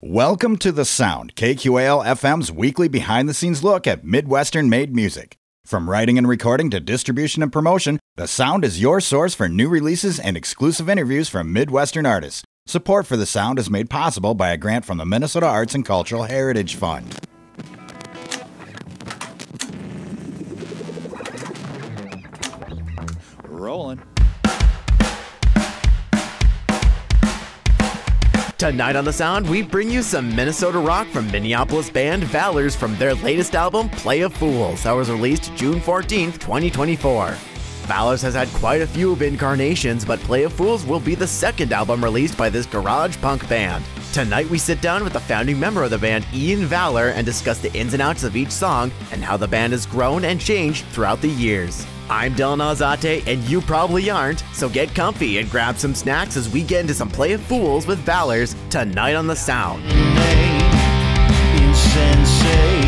Welcome to The Sound, KQAL FM's weekly behind-the-scenes look at Midwestern-made music. From writing and recording to distribution and promotion, The Sound is your source for new releases and exclusive interviews from Midwestern artists. Support for The Sound is made possible by a grant from the Minnesota Arts and Cultural Heritage Fund. Rolling. Tonight on The Sound, we bring you some Minnesota rock from Minneapolis Band Valors from their latest album, Play of Fools, that was released June 14th, 2024. Valors has had quite a few of Incarnations, but Play of Fools will be the second album released by this garage punk band. Tonight we sit down with the founding member of the band, Ian Valor, and discuss the ins and outs of each song and how the band has grown and changed throughout the years. I'm Dylan Alzate, and you probably aren't, so get comfy and grab some snacks as we get into some Play of Fools with Valors tonight on The Sound. Insensate.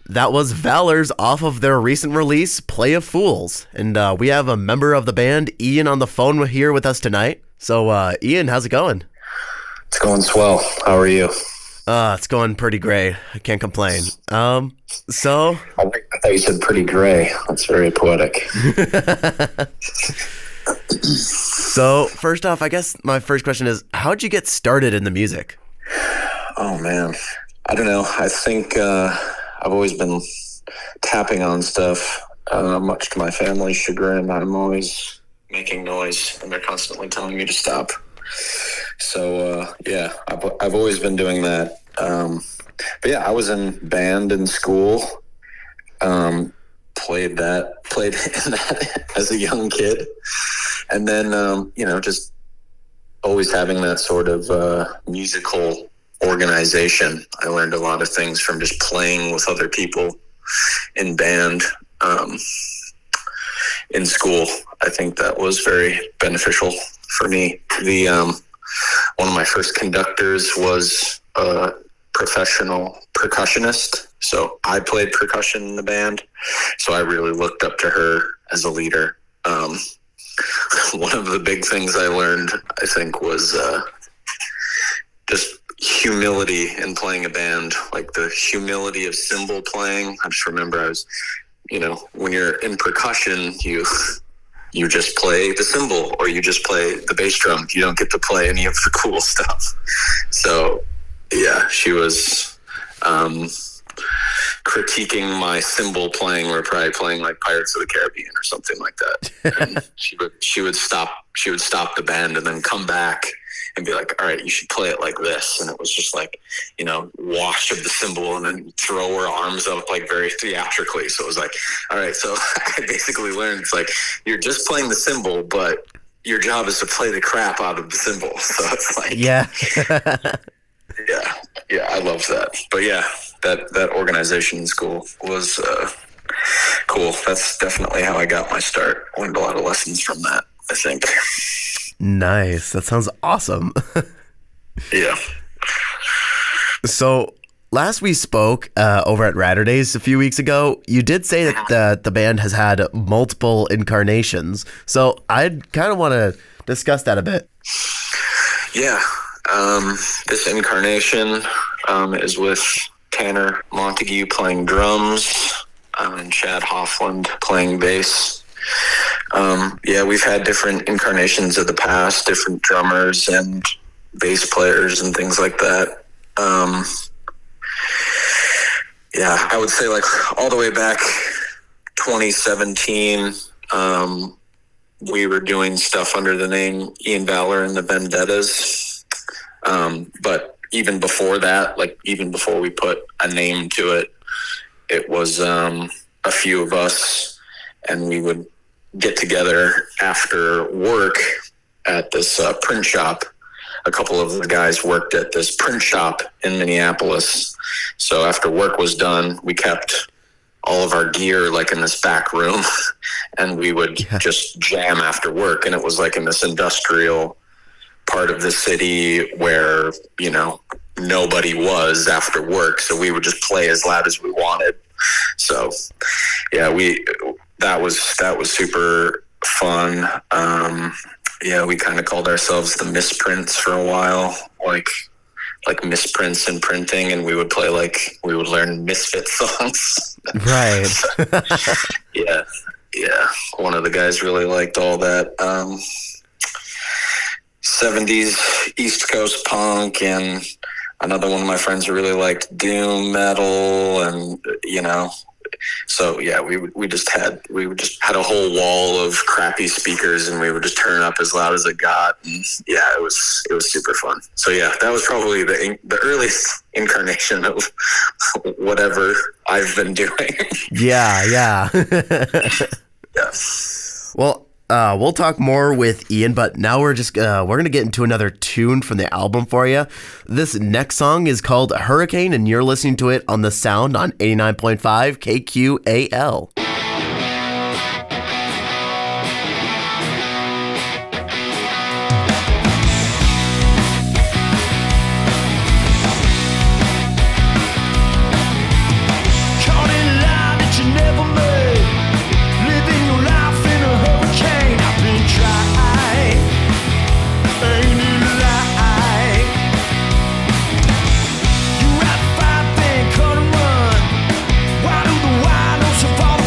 That was Valors off of their recent release, Play of Fools. And we have a member of the band, Ian, on the phone here with us tonight. So, Ian, how's it going? It's going swell. How are you? It's going pretty great. I can't complain. I thought you said pretty gray. That's very poetic. So first off, I guess my first question is, how'd you get started in the music? Oh man, I don't know. I think I've always been tapping on stuff, much to my family's chagrin. I'm always making noise, and they're constantly telling me to stop. So yeah, I've always been doing that. But yeah, I was in band in school. Played in that as a young kid, and then just always having that sort of musical organization. I learned a lot of things from just playing with other people in band in school. I think that was very beneficial for me. The one of my first conductors was a professional percussionist, so I played percussion in the band, so I really looked up to her as a leader. One of the big things I learned, I think, was just humility in playing a band, like the humility of cymbal playing. I just remember I was, when you're in percussion, you just play the cymbal or you just play the bass drum. You don't get to play any of the cool stuff. So yeah, she was critiquing my cymbal playing. We're probably playing like Pirates of the Caribbean or something like that. And she would stop the band and then come back and be like, all right, you should play it like this. And it was just like, wash of the cymbal and then throw her arms up like very theatrically. So it was like, all right, so I basically learned it's like, you're just playing the cymbal, but your job is to play the crap out of the cymbal. So it's like, yeah. Yeah, I loved that. But yeah, that organization in school was cool. That's definitely how I got my start. Learned a lot of lessons from that, I think. Nice. That sounds awesome. Yeah. So last we spoke over at Ratter Days a few weeks ago, you did say that the band has had multiple incarnations. So I'd kind of want to discuss that a bit. Yeah. This incarnation is with Tanner Montague playing drums and Chad Hoffland playing bass. Yeah, we've had different incarnations of the past, different drummers and bass players and things like that. Yeah, I would say like all the way back 2017, we were doing stuff under the name Ian Valor and the Vendettas. But even before that, like even before we put a name to it, it was a few of us, and we would get together after work at this print shop. A couple of the guys worked at this print shop in Minneapolis. So after work was done, we kept all of our gear like in this back room, and we would just jam after work. And it was like in this industrial part of the city where, nobody was after work. So we would just play as loud as we wanted. So yeah, that was super fun. Yeah, we kind of called ourselves the Misprints for a while, like misprints in printing, and we would learn Misfit songs. Right. Yeah. One of the guys really liked all that 70s East Coast punk, and another one of my friends really liked doom metal, and so yeah, we just had a whole wall of crappy speakers, and we would just turn up as loud as it got, and yeah, it was super fun. So yeah, that was probably the earliest incarnation of whatever I've been doing. Yeah. Yeah. Well, we'll talk more with Ian, but now we're going to get into another tune from the album for you. This next song is called Hurricane, and you're listening to it on The Sound on 89.5 KQAL. Fall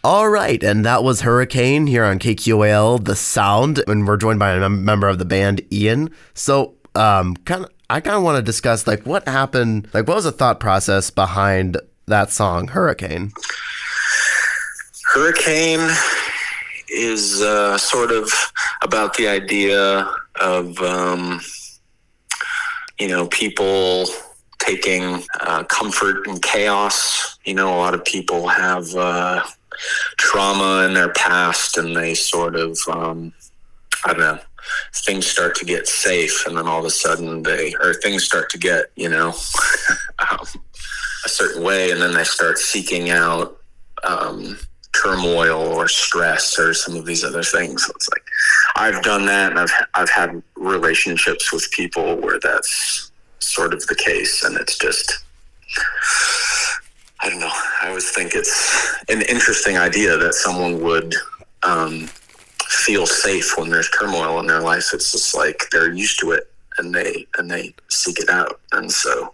All right, and that was Hurricane here on KQAL, The Sound, and we're joined by a member of the band, Ian. So, I kind of want to discuss, like, what happened, like, what was the thought process behind that song, Hurricane? Hurricane is sort of about the idea of, people taking comfort in chaos. A lot of people have trauma in their past, and they sort of, things start to get safe, and then all of a sudden things start to get, a certain way, and then they start seeking out turmoil or stress or some of these other things. So it's like, I've done that, and I've had relationships with people where that's sort of the case, and it's just, I don't know. I always think it's an interesting idea that someone would feel safe when there's turmoil in their life. It's just like they're used to it, and they seek it out. And so,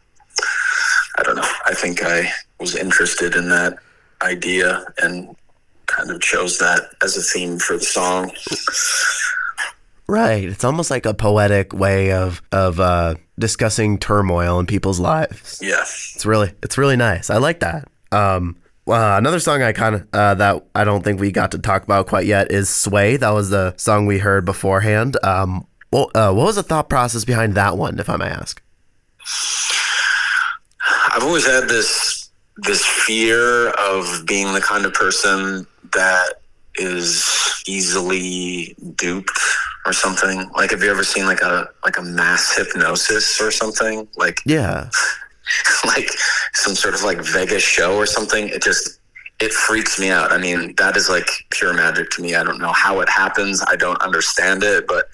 I don't know. I think I was interested in that idea and kind of chose that as a theme for the song. Right. It's almost like a poetic way of discussing turmoil in people's lives. Yeah. It's really nice. I like that. Another song I kind of that I don't think we got to talk about quite yet is Sway. That was the song we heard beforehand. What was the thought process behind that one, if I may ask? I've always had this fear of being the kind of person that is easily duped or something. Like, have you ever seen like a mass hypnosis or something? Like, yeah, like some sort of like Vegas show or something. It freaks me out. I mean, that is like pure magic to me. I don't know how it happens. I don't understand it, but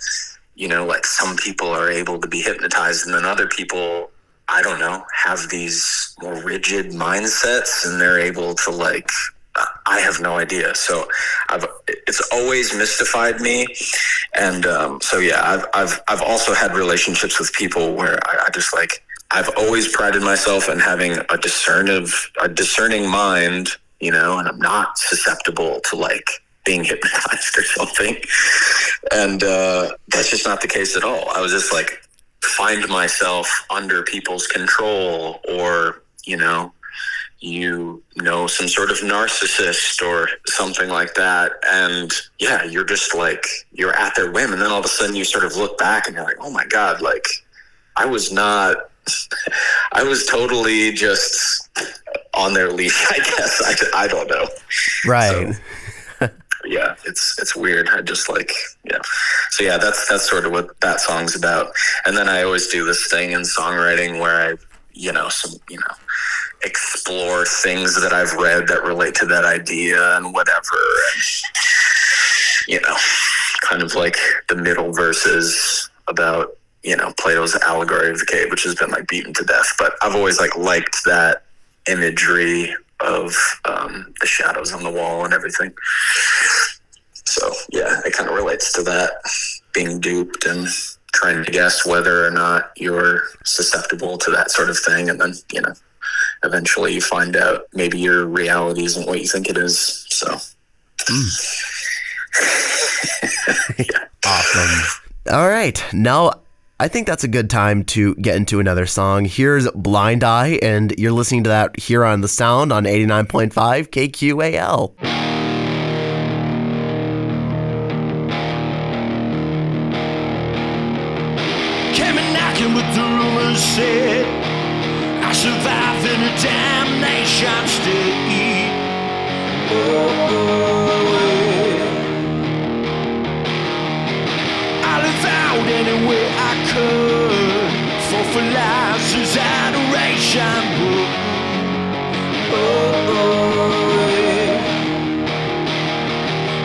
like some people are able to be hypnotized, and then other people, I don't know, have these more rigid mindsets, and they're able to like, I have no idea. So it's always mystified me. And so, yeah, I've also had relationships with people where I just like, I've always prided myself in having a discerning mind, and I'm not susceptible to like being hypnotized or something. And that's just not the case at all. I was just like, find myself under people's control, or, some sort of narcissist or something like that. And yeah, you're just like, you're at their whim. And then all of a sudden you sort of look back and you're like, oh my God, like I was totally just on their leash, I guess. I don't know. Right. So, yeah, it's weird. I just like, yeah. So yeah, that's sort of what that song's about. And then I always do this thing in songwriting where I, explore things that I've read that relate to that idea and whatever. And, kind of like the middle verses about, Plato's allegory of the cave, which has been like beaten to death. But I've always like liked that imagery of the shadows on the wall and everything. So yeah, it kind of relates to that, being duped and trying to guess whether or not you're susceptible to that sort of thing. And then, eventually you find out maybe your reality isn't what you think it is. So. Yeah. Awesome. All right. Now, I think that's a good time to get into another song. Here's Blind Eye, and you're listening to that here on The Sound on 89.5 KQAL. Came a knocking with the rumors said I survived in a damnation state. I live out any way I could, for lives is adoration.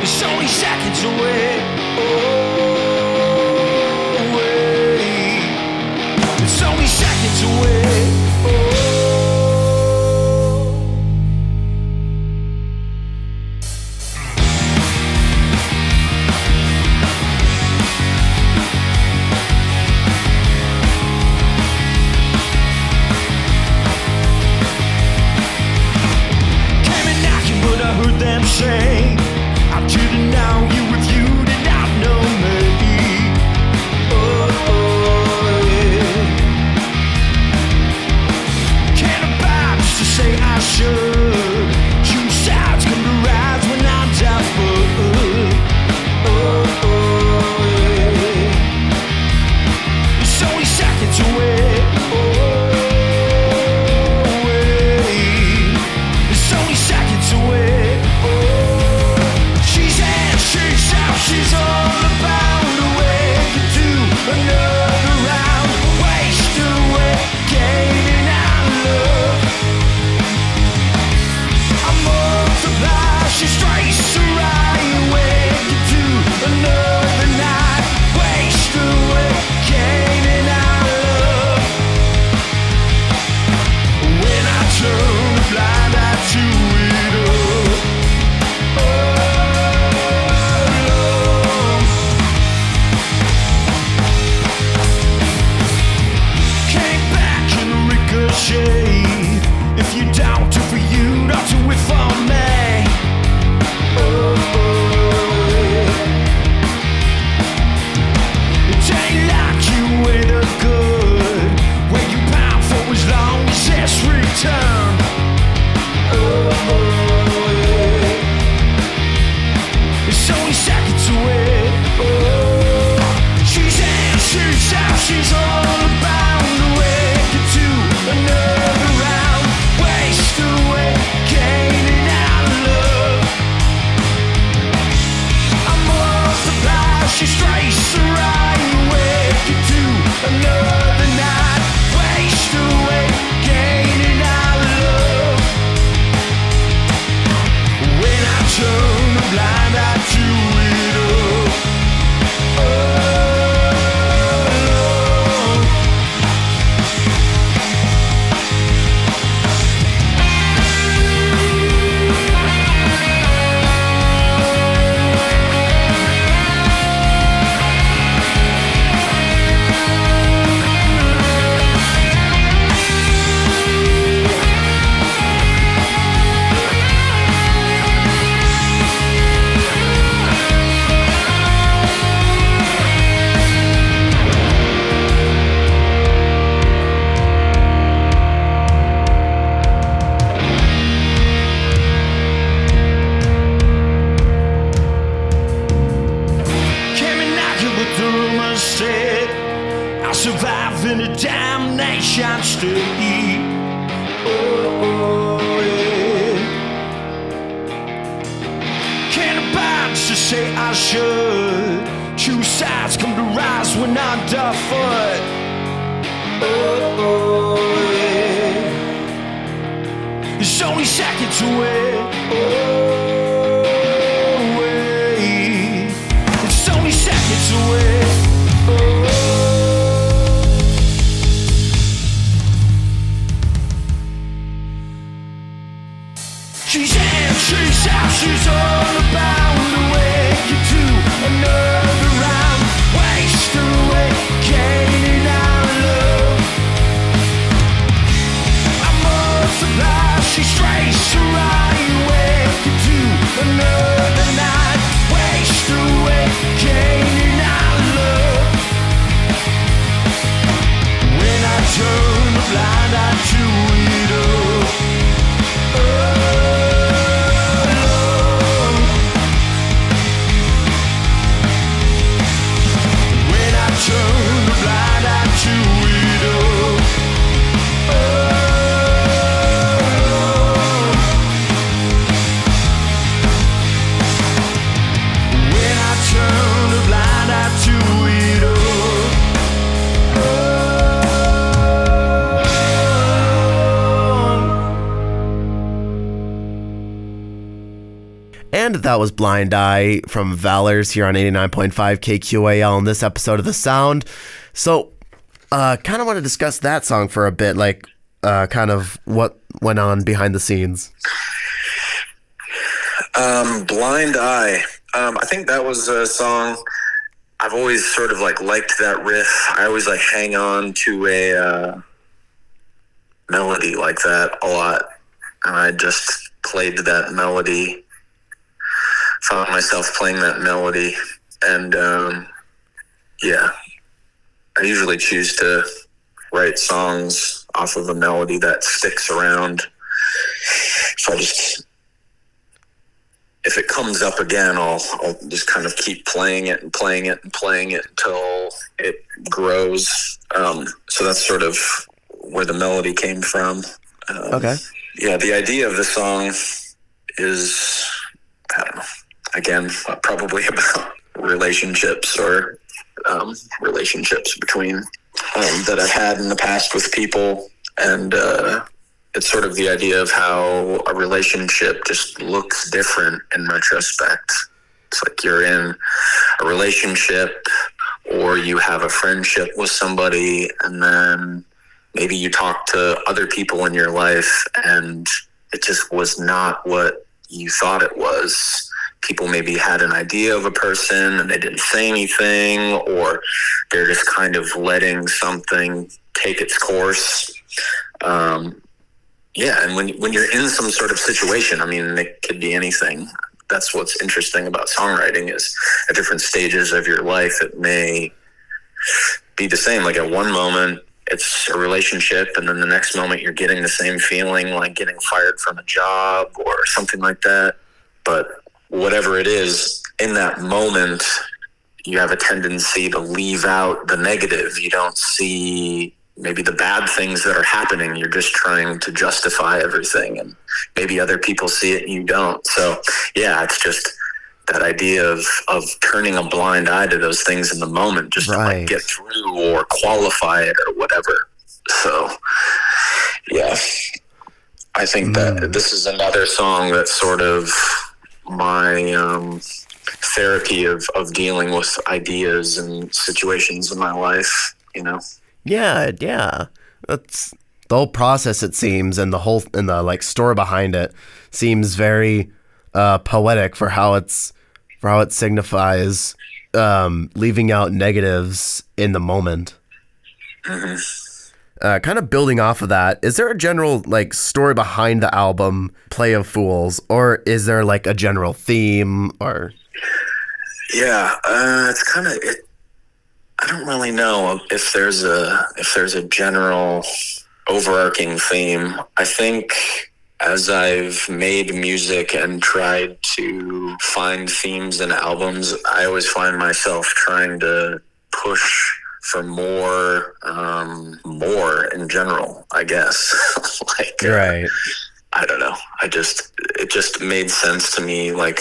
It's only seconds away. It's only seconds away. say I didn't know you if you did not know me. Oh, yeah. Can't abide to say I should. Two sides come to rise when I'm desperate. It's only seconds away. It's only seconds away. She's in, she's out, she's all about the way to do another round. Waste away, gaining our love. I multiply, she strikes the right way to do another night. Waste away, gaining our love. When I turn a blind eye to it all. Oh, Lord. Came back in a ricochet. If you doubt it for you, not to it for me. Oh, it ain't like you ain't a good. Where you pound for as long as this return. Oh, it's only seconds away. Oh, she's in, she's out, she's all about the way to another round. Waste away, gaining our love. I multiply, she strays the right way to another night. Waste away, gaining our love. When I turn a blind eye to it all. Oh, Lord. Came and knocked it with the rumors said I survive in a damnation state. Oh, yeah. Can't abide to say I should. Two sides come to rise when I'm underfoot. Oh, yeah. It's only seconds away. Oh, wait. It's only seconds away. Oh. She's in, she's out, she's all about the way you do another round. Waste away, gaining our love. I multiply, she strays the right way to do another night. Waste away, gaining our love. When I turn a blind eye to it all. Oh, Lord. When I turn a blind eye to it all. Oh, Lord. When I turn a blind eye to it all. Oh, And that was Blind Eye from Valors here on 89.5 KQAL in this episode of The Sound. So, kind of want to discuss that song for a bit, like kind of what went on behind the scenes. Blind Eye. I think that was a song I've always sort of like liked that riff. I always like hang on to a melody like that a lot, and I just played that melody found myself playing that melody. And yeah, I usually choose to write songs off of a melody that sticks around. So if it comes up again, I'll just kind of keep playing it and playing it and playing it until it grows. So that's sort of where the melody came from. Okay. Yeah, the idea of the song is, I don't know, again, probably about relationships or relationships between that I've had in the past with people. And it's sort of the idea of how a relationship just looks different in retrospect. It's like you're in a relationship or you have a friendship with somebody, and then maybe you talk to other people in your life and it just was not what you thought it was. People maybe had an idea of a person and they didn't say anything, or they're just kind of letting something take its course. Yeah, and when you're in some sort of situation, I mean, it could be anything. That's what's interesting about songwriting, is at different stages of your life, it may be the same. Like at one moment, it's a relationship, and then the next moment you're getting the same feeling, like getting fired from a job or something like that. But whatever it is, in that moment, you have a tendency to leave out the negative. You don't see maybe the bad things that are happening. You're just trying to justify everything, and maybe other people see it and you don't. So yeah, it's just that idea of turning a blind eye to those things in the moment, just to like get through or qualify it or whatever. So yeah, I think that this is another song that's sort of my therapy of dealing with ideas and situations in my life, you know? Yeah. That's the whole process, it seems, and the like story behind it seems very poetic for how it signifies leaving out negatives in the moment. Mm-hmm. Kind of building off of that, is there a general like story behind the album Play of Fools, or is there like a general theme? Or yeah, it's kind of it. I don't really know if there's a general overarching theme. I think as I've made music and tried to find themes in albums, I always find myself trying to push for more in general, I guess. Like, right. I don't know. It just made sense to me, like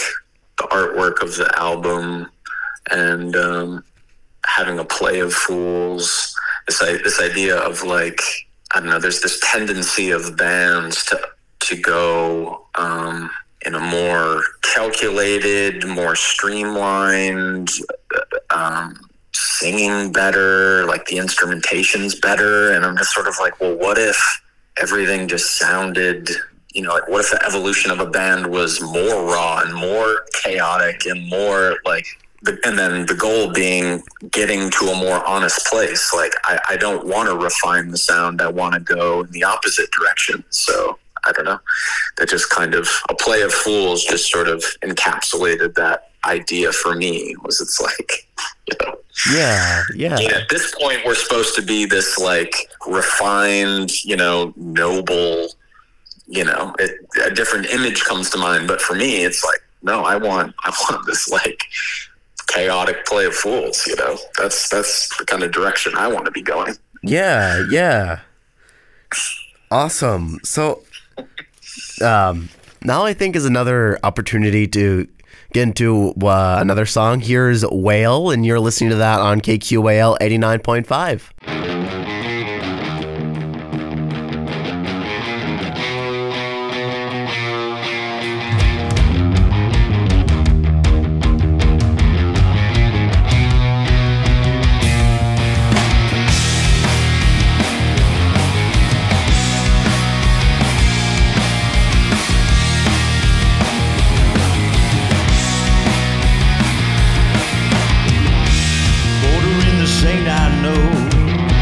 the artwork of the album and having a play of fools. This idea of like, I don't know, there's this tendency of bands to go in a more calculated, more streamlined, singing better, like the instrumentation's better. And I'm just sort of like, well, what if everything just sounded, you know, like what if the evolution of a band was more raw and more chaotic and more like, and then the goal being getting to a more honest place. Like, I don't want to refine the sound. I want to go in the opposite direction. So I don't know. That just kind of a Play of Fools just sort of encapsulated that idea for me. It's like, you know, yeah. At this point, we're supposed to be this like refined, you know, noble, you know, a different image comes to mind. But for me, it's like, no, I want this like chaotic Play of Fools, you know. That's the kind of direction I want to be going. Yeah. Awesome. So now I think is another opportunity to get into another song. Here's Whale, and you're listening to that on KQAL 89.5. Saint I know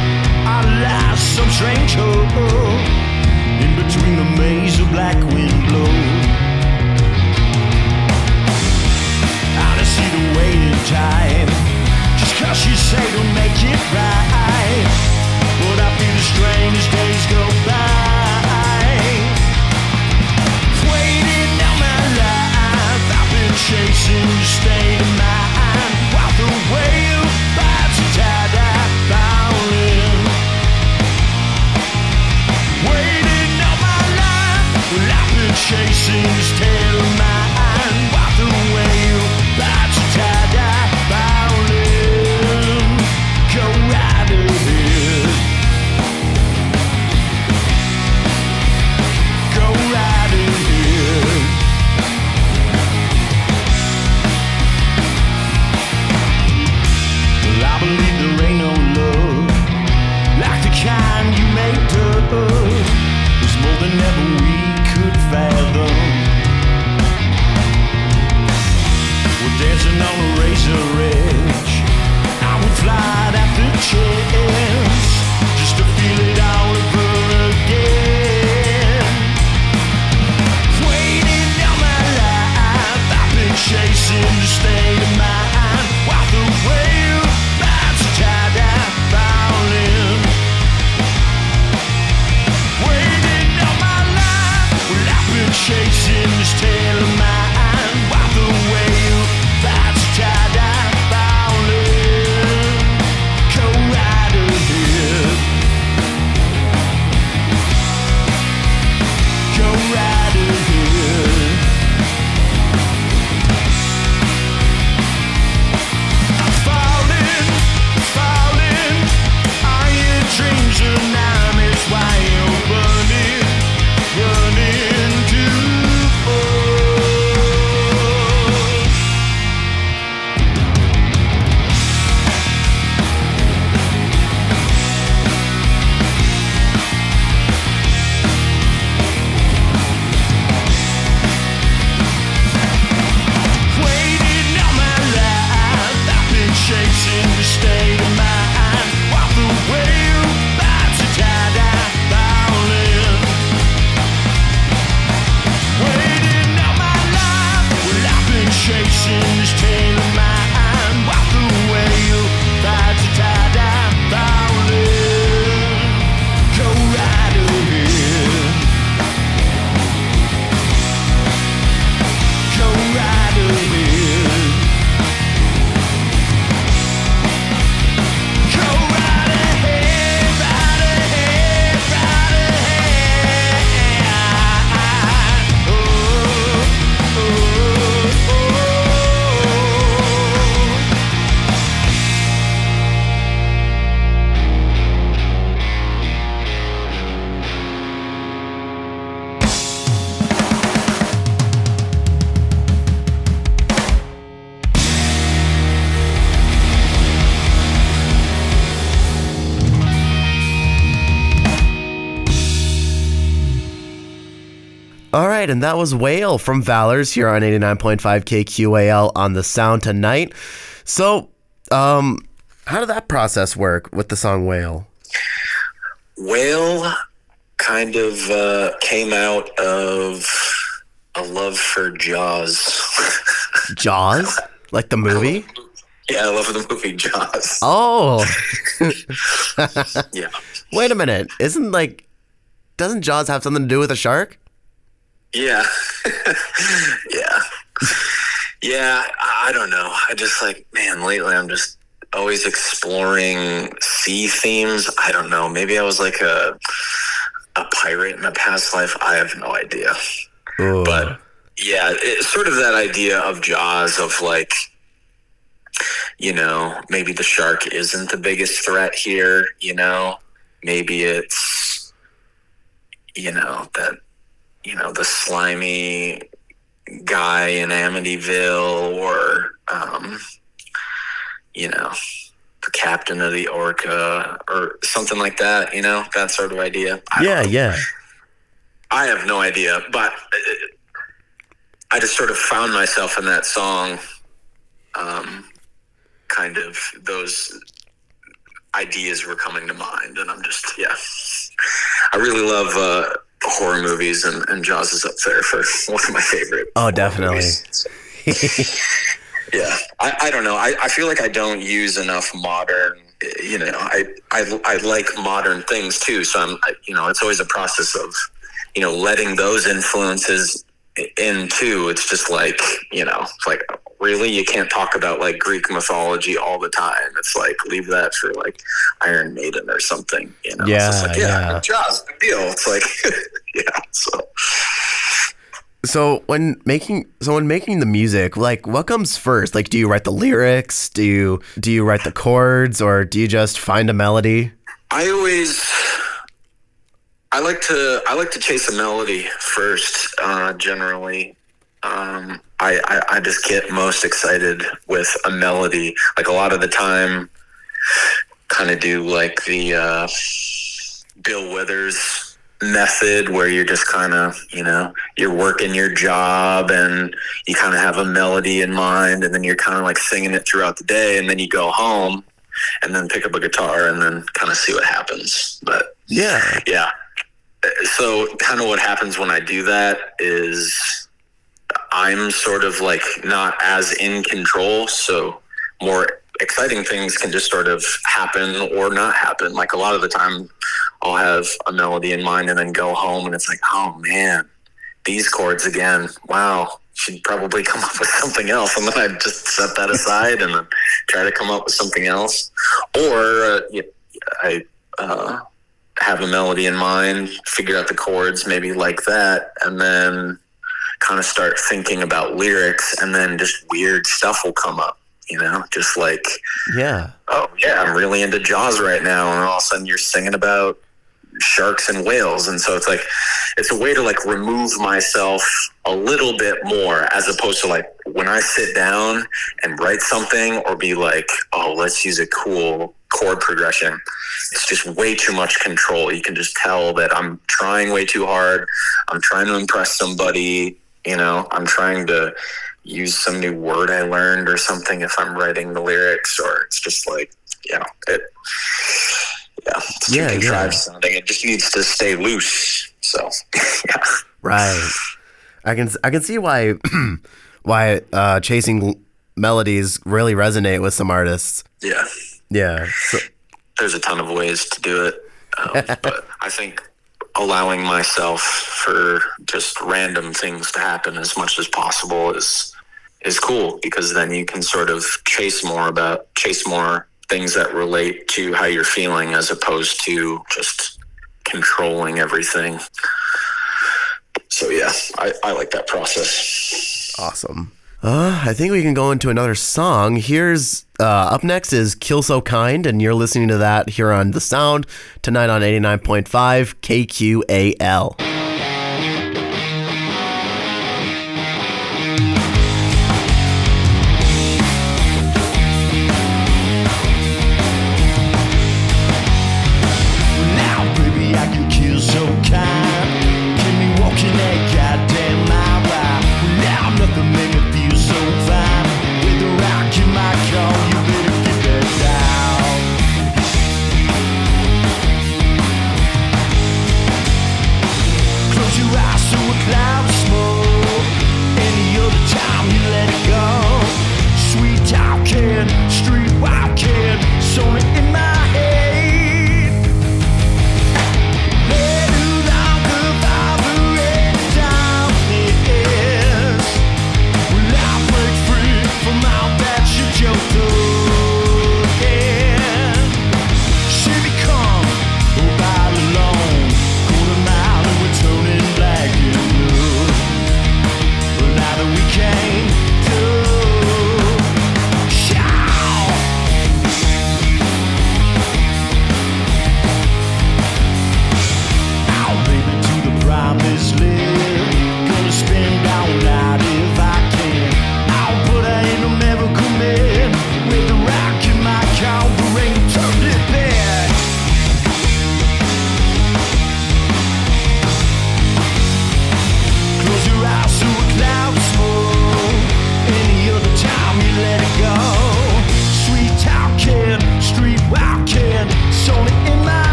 emotions tailing mine. Walk away, you fight to tie down, violin. Go right ahead. Go right ahead. Go right ahead, right ahead, right ahead. Oh, oh, oh. All right, and that was Whale from Valors here on 89.5 KQAL on The Sound tonight. So, how did that process work with the song Whale? Whale kind of came out of a love for Jaws. Jaws? Like the movie? Yeah, I love the movie Jaws. Oh. Yeah. Wait a minute. Doesn't Jaws have something to do with a shark? Yeah. Yeah. Yeah, I don't know. I just lately I'm just always exploring sea themes. I don't know. Maybe I was like a pirate in a past life. I have no idea. Ooh. But yeah, it's sort of that idea of Jaws of maybe the shark isn't the biggest threat here, maybe it's, the slimy guy in Amityville or, the captain of the orca or something like that, that sort of idea. Yeah. I have no idea, but I just sort of found myself in that song, kind of those ideas were coming to mind, and I'm just, I really love horror movies, and Jaws is up there for one of my favorite. Oh, definitely. Yeah, I don't know. I feel like I don't use enough modern. I like modern things too. So it's always a process of, letting those influences in too. It's just really, you can't talk about Greek mythology all the time. It's leave that for Iron Maiden or something. Yeah, it's just yeah. Jaws, big deal. It's yeah. So when making the music, what comes first? Do you write the lyrics? Do you write the chords, or do you just find a melody? I like to chase a melody first. Generally, I just get most excited with a melody. A lot of the time, kind of do the Bill Withers method, where you're just kind of, you're working your job and you kind of have a melody in mind, and then you're kind of singing it throughout the day, and then you go home and then pick up a guitar and then kind of see what happens. But yeah. So kind of what happens when I do that is I'm sort of not as in control. So more exciting things can just sort of happen or not happen. A lot of the time I'll have a melody in mind and then go home and it's oh man, these chords again. Wow. Should probably come up with something else. And then I just set that aside and then try to come up with something else. Or I have a melody in mind, figure out the chords, maybe like that, and then kind of start thinking about lyrics, and then just weird stuff will come up, just oh yeah, I'm really into Jaws right now, and all of a sudden you're singing about sharks and whales, and so it's a way to remove myself a little bit more, as opposed to when I sit down and write something or be oh, let's use a cool chord progression. It's just way too much control. You can just tell that I'm trying way too hard. I'm trying to impress somebody, I'm trying to use some new word I learned or something if I'm writing the lyrics, or it's just it's too contrived sounding. It just needs to stay loose. So, yeah. Right. I can see why why chasing melodies really resonate with some artists. Yeah. Yeah. So, there's a ton of ways to do it. But I think allowing myself for just random things to happen as much as possible is cool, because then you can sort of chase more things that relate to how you're feeling, as opposed to just controlling everything. So yeah, I like that process. Awesome. I think we can go into another song. Here's up next is Kill So Kind, and you're listening to that here on The Sound tonight on 89.5 KQAL. Now, baby, I can kill so kind. Keep me walking that goddamn mile wide. Now, nothing made me feel so fine. With the rock in my car, you better get that down. Close your eyes to a cloud of smoke. Any other time you let it go. Sweet talking, street walking, it's only in my head.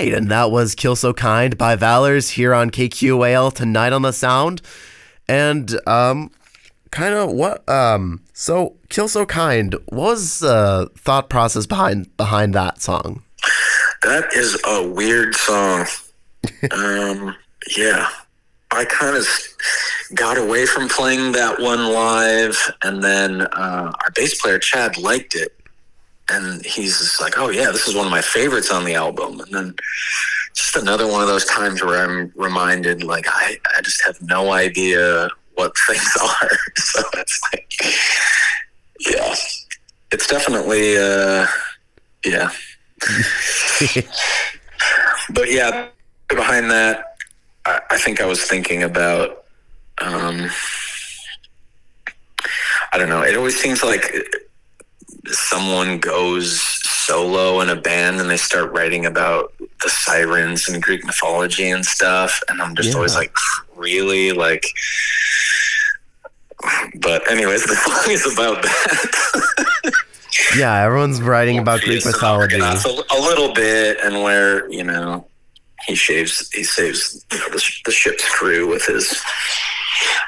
And that was Kill So Kind by Valors here on KQAL tonight on The Sound. And kind of what so Kill So Kind, what was the thought process behind that song? That is a weird song. Yeah, I kind of got away from playing that one live, and then our bass player Chad liked it. And he's just like, oh, yeah, this is one of my favorites on the album. And then just another one of those times where I'm reminded, like, I just have no idea what things are. So it's like, yeah, it's definitely, yeah. But yeah, behind that, I think I was thinking about, I don't know. It always seems like someone goes solo in a band and they start writing about the sirens and Greek mythology and stuff. And I'm just always like, really? Like, but anyways, the song is about that. Yeah, everyone's writing about Greek mythology. A little bit, and where, you know, he saves you know, the ship's crew with his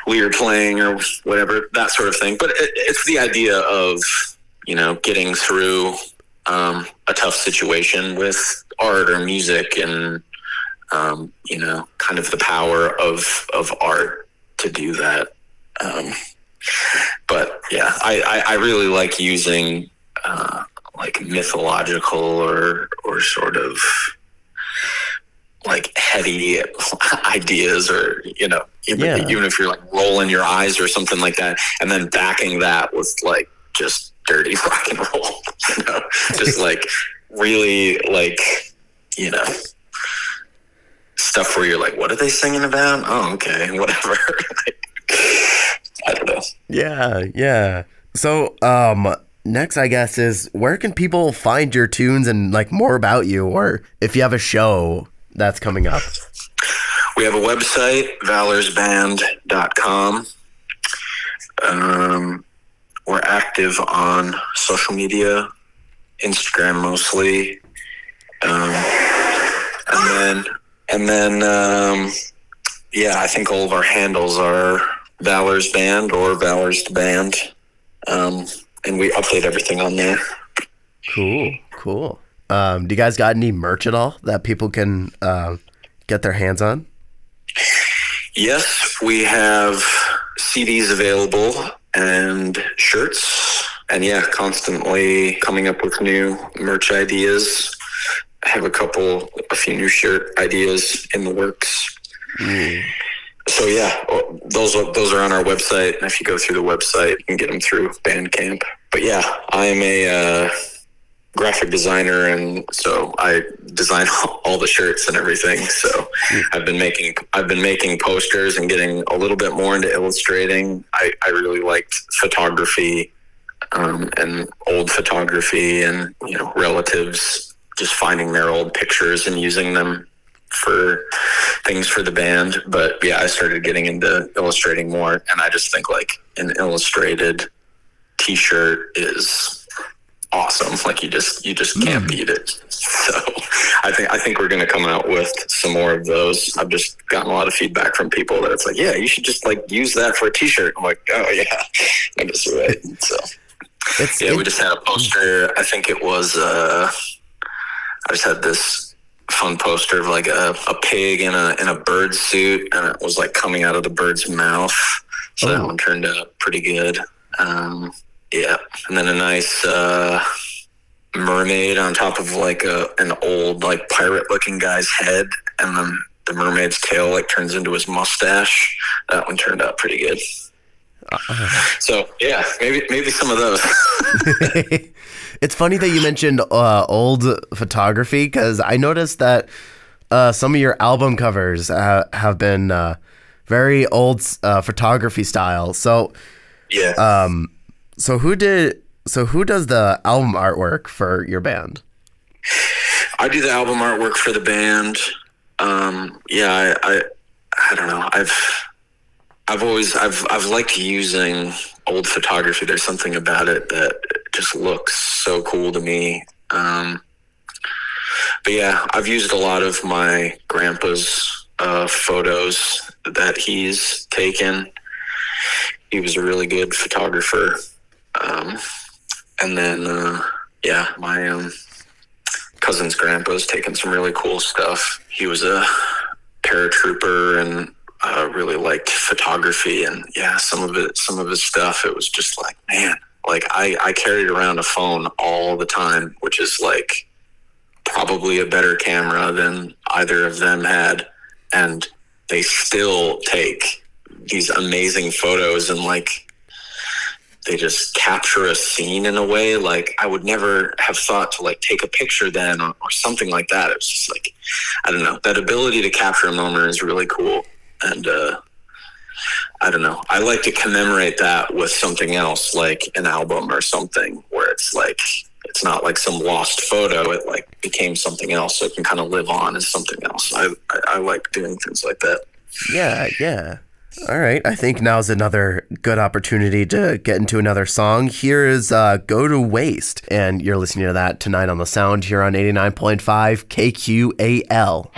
lyre playing or whatever, that sort of thing. But it's the idea of, you know, getting through a tough situation with art or music, and you know, kind of the power of art to do that. But yeah, I really like using like mythological or sort of like heady ideas, or, you know, even if you're like rolling your eyes or something like that, and then backing that with like just dirty rock and roll, you know, just like really, like, you know, stuff where you're like, what are they singing about? Oh, okay, whatever. I don't know. Yeah. So, next, I guess, is where can people find your tunes and like more about you, or if you have a show that's coming up? We have a website, valorsband.com. We're active on social media, Instagram mostly. And then, I think all of our handles are Valor's Band or Valor's the Band. And we update everything on there. Cool. Do you guys got any merch at all that people can get their hands on? Yes, we have CDs available and shirts. And yeah, constantly coming up with new merch ideas. I have a few new shirt ideas in the works. So yeah, those are on our website. And if you go through the website, you can get them through Bandcamp. But yeah, I'm a graphic designer, and so I design all the shirts and everything. So I've been making posters and getting a little bit more into illustrating. I really liked photography, and old photography, and, you know, relatives just finding their old pictures and using them for things for the band. But yeah, I started getting into illustrating more, and I just think like an illustrated t-shirt is awesome. Like you just can't beat it. So I think we're going to come out with some more of those. I've just gotten a lot of feedback from people that it's like, yeah, you should just like use that for a t-shirt. I'm like, oh yeah, I guess you're right. So we just had a poster. I think it was, I just had this fun poster of like a pig in a bird suit, and it was like coming out of the bird's mouth. So that one turned out pretty good. And then a nice mermaid on top of like an old like pirate looking guy's head, and then the mermaid's tail like turns into his mustache. That one turned out pretty good. So yeah, maybe some of those. It's funny that you mentioned old photography, because I noticed that some of your album covers have been very old photography style. So yeah. So who does the album artwork for your band? I do the album artwork for the band. I don't know. I've liked using old photography. There's something about it that just looks so cool to me. But yeah, I've used a lot of my grandpa's photos that he's taken. He was a really good photographer. And then, my cousin's grandpa's taken some really cool stuff. He was a paratrooper and really liked photography, and yeah, some of his stuff, it was just like, man, like I carried around a phone all the time, which is like probably a better camera than either of them had, and they still take these amazing photos. And like, they just capture a scene in a way like I would never have thought to like take a picture then or something like that. It was just like, I don't know, that ability to capture a moment is really cool. And I don't know, I like to commemorate that with something else, like an album or something where it's like, it's not like some lost photo. It like became something else, so it can kind of live on as something else. I like doing things like that. Yeah. All right. I think now's another good opportunity to get into another song. Here is Go to Waste, and you're listening to that tonight on The Sound here on 89.5 KQAL.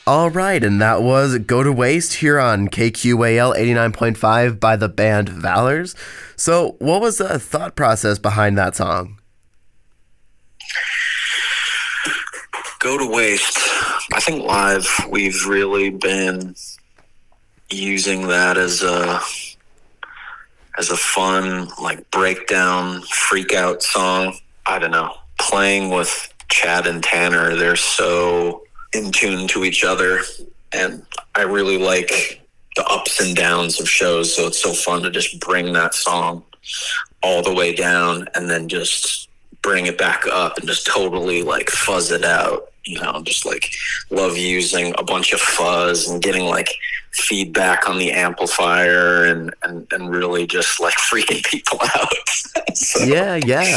All right, and that was Go to Waste here on KQAL 89.5 by the band Valors. So what was the thought process behind that song? Go to Waste. I think live we've really been using that as as a fun, like, breakdown, freak out song. I don't know. Playing with Chad and Tanner, they're so in tune to each other. And I really like the ups and downs of shows. So it's so fun to just bring that song all the way down and then just bring it back up and just totally like fuzz it out. You know, just like love using a bunch of fuzz and getting like feedback on the amplifier and really just like freaking people out. So, yeah. Yeah.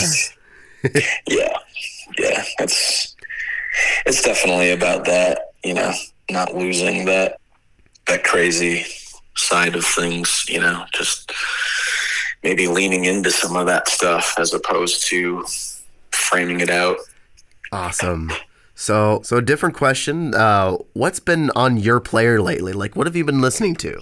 It's definitely about that, you know, not losing that crazy side of things, you know, just maybe leaning into some of that stuff as opposed to framing it out. Awesome. So a different question. What's been on your player lately? Like, what have you been listening to?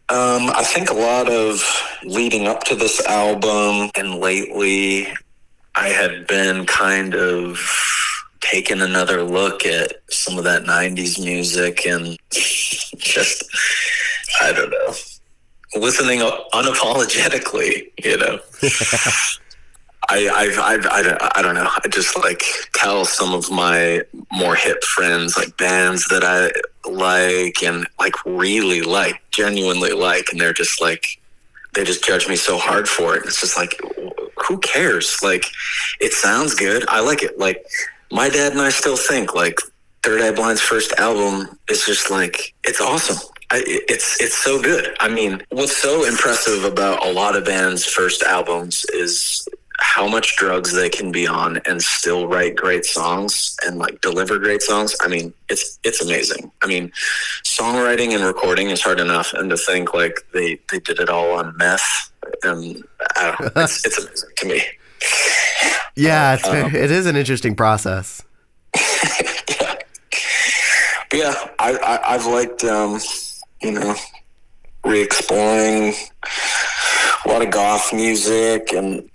I think a lot of leading up to this album and lately I had been kind of taking another look at some of that 90s music and just, I don't know, listening unapologetically, you know. I don't know. I just like tell some of my more hip friends like bands that I like and like really like, genuinely like, and they're just like, they just judge me so hard for it. It's just like, who cares? Like, it sounds good. I like it. Like, my dad and I still think like Third Eye Blind's first album is just like, it's awesome. It's so good. I mean, what's so impressive about a lot of bands' first albums is how much drugs they can be on and still write great songs and like deliver great songs. I mean, it's amazing. I mean, songwriting and recording is hard enough, and to think like they did it all on meth, and I don't know, it's amazing to me. Yeah, it is an interesting process. Yeah. But yeah, I've liked you know, re-exploring a lot of goth music and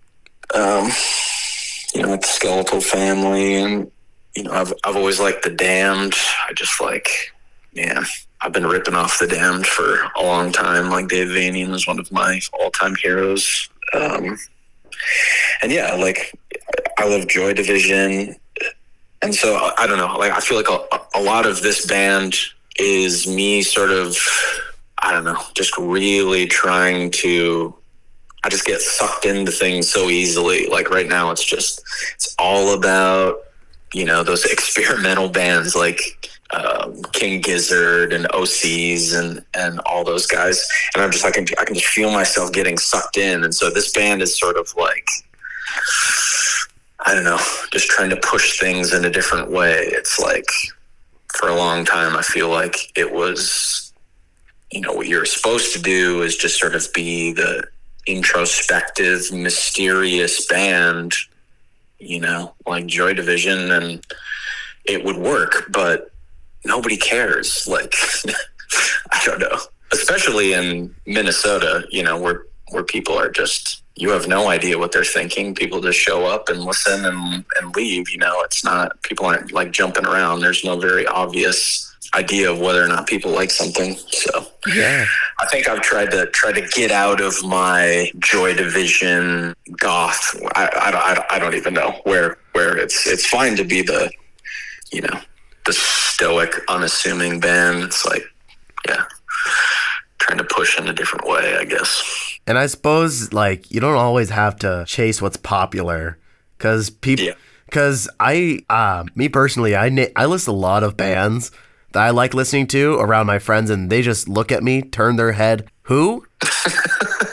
you know, like the Skeletal Family, and you know, I've always liked the Damned. I just like, yeah, I've been ripping off the Damned for a long time. Like Dave Vanian is one of my all-time heroes. And yeah, like I love Joy Division, and so I don't know. Like I feel like a lot of this band is me sort of, I don't know, just really trying to. I just get sucked into things so easily. Like right now, it's all about, you know, those experimental bands like King Gizzard and OCs and all those guys. And I'm just, I can just feel myself getting sucked in. And so this band is sort of like, I don't know, just trying to push things in a different way. It's like for a long time, I feel like it was, you know, what you're supposed to do is just sort of be the introspective, mysterious band, you know, like Joy Division, and it would work, but nobody cares. Like, I don't know, especially in Minnesota, you know, where people are just, you have no idea what they're thinking. People just show up and listen and leave, you know. It's not, people aren't like jumping around. There's no very obvious idea of whether or not people like something. So yeah, I think I've tried to get out of my Joy Division goth. I don't even know where it's fine to be the, you know, the stoic, unassuming band. It's like, yeah, trying to push in a different way, I guess. And I suppose like you don't always have to chase what's popular, because people. Yeah. Because me personally, I list a lot of bands that I like listening to around my friends, and they just look at me, turn their head. Who?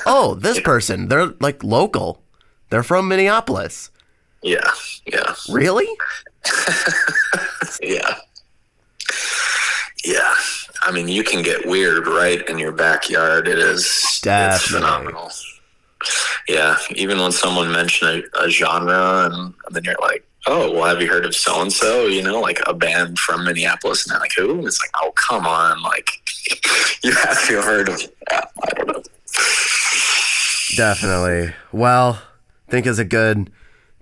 Oh, this person. They're like local. They're from Minneapolis. Yeah. Really? Yeah. I mean, you can get weird right in your backyard. It's phenomenal. Yeah, even when someone mentioned a genre, and then you're like, oh, well, have you heard of so-and-so, you know, like a band from Minneapolis? And they're like, who? And it's like, oh, come on. Like, you have to have heard of, I don't know. Definitely. Well, I think it's a good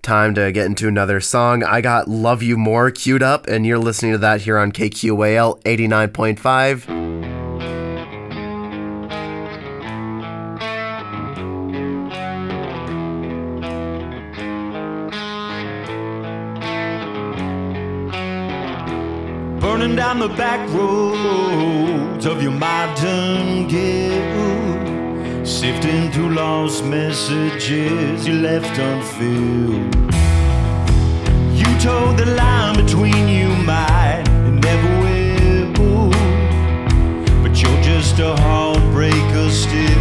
time to get into another song. I got Love You More queued up, and you're listening to that here on KQAL 89.5. Burning down the back roads of your modern guilt, sifting through lost messages you left unfilled. You told the line between you might and never will, but you're just a heartbreaker still.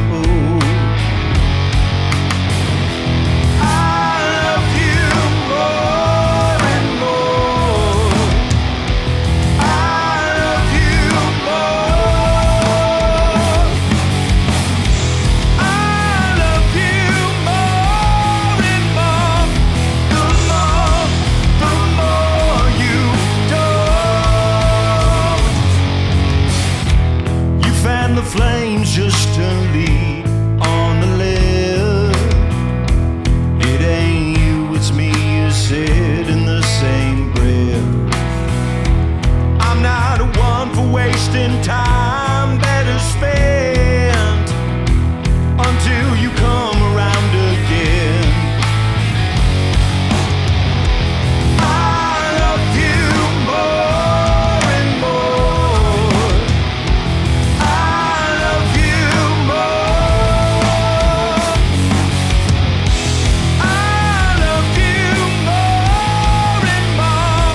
Flames just to lead on the left. It ain't you, it's me, you said in the same breath. I'm not a one for wasting time better spent until you come around again. I love you more and more. I love you more. I love you more and more.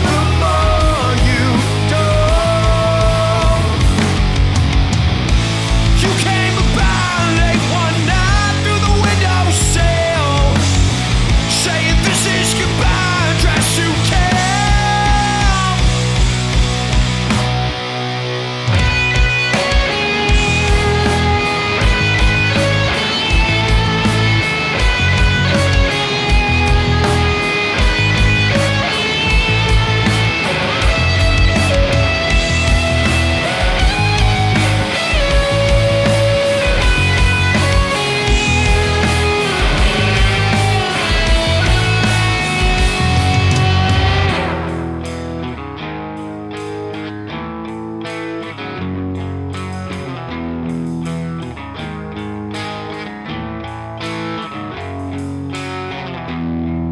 The more you don't. You came about late one night through the windowsill, saying this is goodbye, dress you can.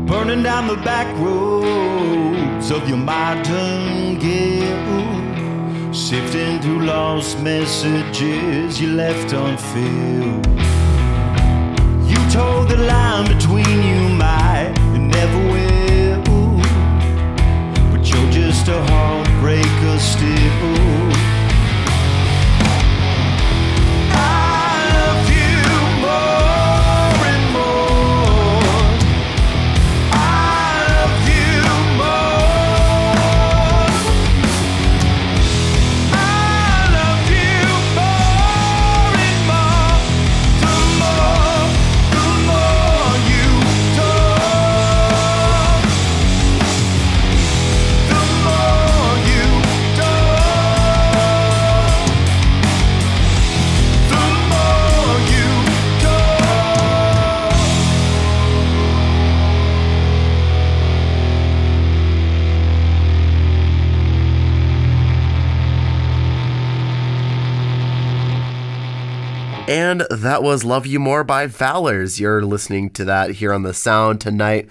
Burning down the back roads of your modern guilt, sifting through lost messages you left unfilled. You told the line between you might and never will, but you're just a heartbreaker still. I love you more and more. I love you more. I love you more and more. The more you don't. The more you don't. The more you don't. And that was Love You More by Valors. You're listening to that here on The Sound tonight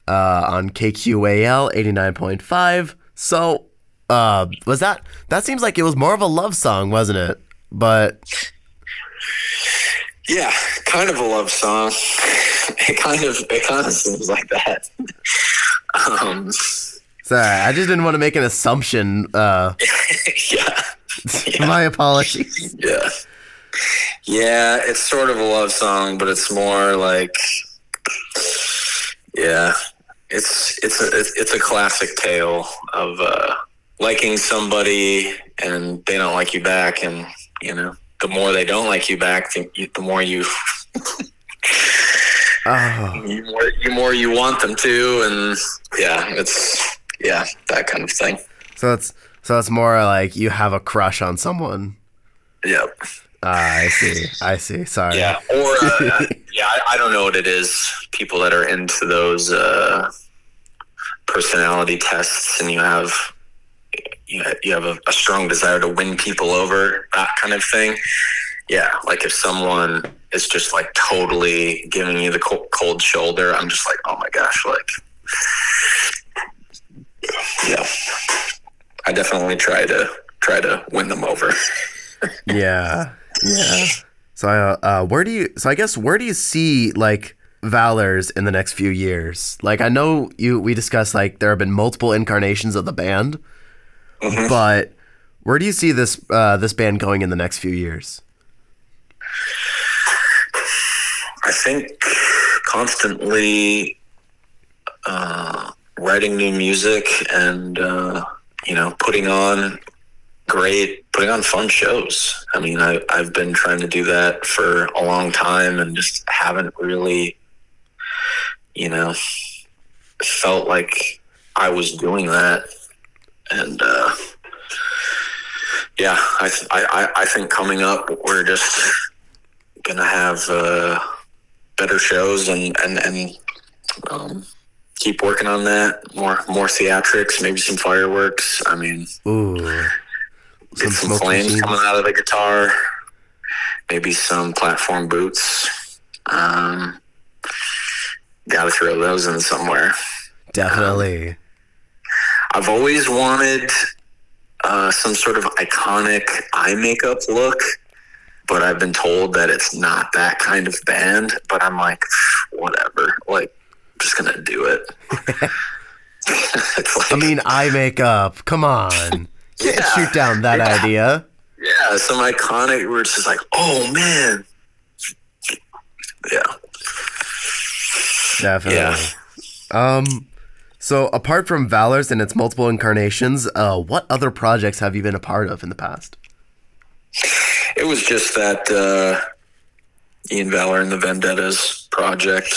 on KQAL 89.5. So, was that seems like it was more of a love song, wasn't it? But Yeah, kind of a love song. It kind of seems like that. Sorry, I just didn't want to make an assumption. Yeah. My apologies. Yeah. Yeah, it's sort of a love song, but it's more like, yeah, it's a classic tale of liking somebody and they don't like you back, and you know, the more they don't like you back, the more you the more you want them to, and it's that kind of thing. So it's more like you have a crush on someone. Yep. I see. Sorry. Yeah. Or I don't know what it is. People that are into those personality tests, and you have a strong desire to win people over, that kind of thing. Yeah, like if someone is just like totally giving you the cold shoulder, I'm just like, oh my gosh, like, I definitely try to win them over. Yeah. So where do you see like Valors in the next few years? Like, I know we discussed like there have been multiple incarnations of the band, but where do you see this band going in the next few years? I think constantly writing new music and putting on fun shows. I mean, I've been trying to do that for a long time and just haven't really, felt like I was doing that. And I think coming up, we're just gonna have better shows and keep working on that. More theatrics, maybe some fireworks. I mean, get some flames coming out of the guitar, maybe some platform boots. Gotta throw those in somewhere. Definitely. I've always wanted some sort of iconic eye makeup look, but I've been told that it's not that kind of band. But I'm like, whatever. Like, I'm just gonna do it. It's like, I mean, eye makeup. Come on. Can't shoot down that idea. Yeah, some iconic where it's just like, oh man. Yeah. Definitely. Yeah. So apart from Valors and its multiple incarnations, what other projects have you been a part of in the past? It was just that Ian Valor and the Vendettas project,